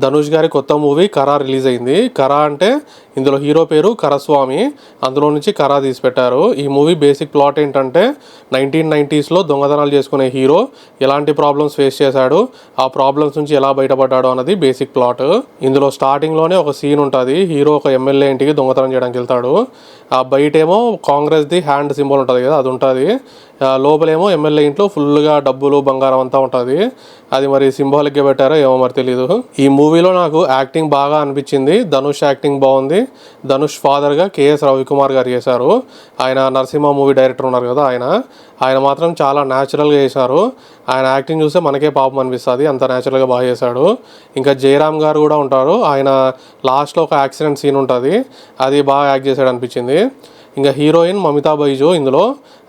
ధనుష్ గారి కొత్త మూవీ కరా రిలీజ్ అయింది. కరా అంటే ఇందులో హీరో పేరు కరస్వామి, అందులో నుంచి కరా తీసి పెట్టారు. ఈ మూవీ బేసిక్ ప్లాట్ ఏంటంటే 1990s దొంగతనాలు చేసుకునే హీరో ఎలాంటి ప్రాబ్లమ్స్ ఫేస్ చేశాడు, ఆ ప్రాబ్లమ్స్ నుంచి ఎలా బయటపడ్డాడు అన్నది బేసిక్ ప్లాట్. ఇందులో స్టార్టింగ్లోనే ఒక సీన్ ఉంటుంది. హీరో ఒక ఎమ్మెల్యే ఇంటికి దొంగతనం చేయడానికి వెళ్తాడు. ఆ బయటేమో కాంగ్రెస్ది హ్యాండ్ సింబల్ ఉంటుంది కదా, అది ఉంటుంది. లోపలేమో ఎమ్మెల్యే ఇంట్లో ఫుల్గా డబ్బులు బంగారం అంతా ఉంటుంది. అది మరి సింబాలిక్గా పెట్టారో ఏమో మరి తెలీదు. ఈ మూవీలో నాకు యాక్టింగ్ బాగా అనిపించింది. ధనుష్ యాక్టింగ్ బాగుంది. ధనుష్ ఫాదర్గా కేఎస్ రవికుమార్ గారు చేశారు. ఆయన నరసింహ మూవీ డైరెక్టర్ ఉన్నారు కదా, ఆయన మాత్రం చాలా న్యాచురల్గా చేశారు. ఆయన యాక్టింగ్ చూస్తే మనకే పాపం అనిపిస్తుంది, అంత న్యాచురల్గా బాగా చేశాడు. ఇంకా జయరామ్ గారు కూడా ఉంటారు. ఆయన లాస్ట్లో ఒక యాక్సిడెంట్ సీన్ ఉంటుంది, అది బాగా యాక్ట్ చేశాడు అనిపించింది. ఇంకా హీరోయిన్ మమితా బైజు, ఇందులో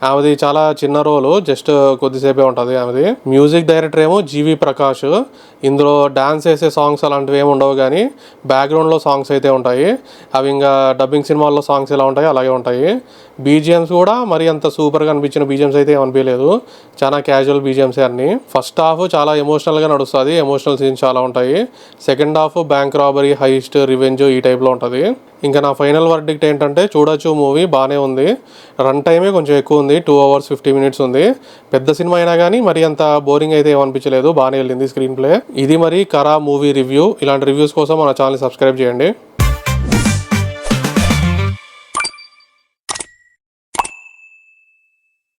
ఆమెది చాలా చిన్న రోలు, జస్ట్ కొద్దిసేపే ఉంటుంది ఆమెది. మ్యూజిక్ డైరెక్టర్ ఏమో జీవి ప్రకాష్. ఇందులో డాన్స్ వేసే సాంగ్స్ అలాంటివి ఏమి ఉండవు, కానీ బ్యాక్గ్రౌండ్లో సాంగ్స్ అయితే ఉంటాయి. అవి ఇంకా డబ్బింగ్ సినిమాల్లో సాంగ్స్ ఎలా ఉంటాయి అలాగే ఉంటాయి. బీజిఎమ్స్ కూడా మరి అంత సూపర్గా అనిపించిన బీజిఎమ్స్ అయితే ఏమనిపించలేదు, చాలా క్యాజువల్ బీజిఎమ్సే అన్ని. ఫస్ట్ హాఫ్ చాలా ఎమోషనల్గా నడుస్తుంది, ఎమోషనల్ సీన్స్ చాలా ఉంటాయి. Second half bank robbery, heist, revenge ఈ టైప్లో ఉంటుంది. ఇంకా నా ఫైనల్ వర్డిక్ట్ ఏంటంటే చూడొచ్చు, మూవీ బాగానే ఉంది. రన్ టైమే కొంచెం ఎక్కువ ఉంది, 2 hours 50 minutes ఉంది. పెద్ద సినిమా అయినా కానీ మరి అంత బోరింగ్ అయితే ఏమనిపించలేదు, బాగానే వెళ్ళింది స్క్రీన్ ప్లే. ఇది మరి కరా మూవీ రివ్యూ. ఇలాంటి రివ్యూస్ కోసం మన ఛానల్ సబ్స్క్రైబ్ చేయండి.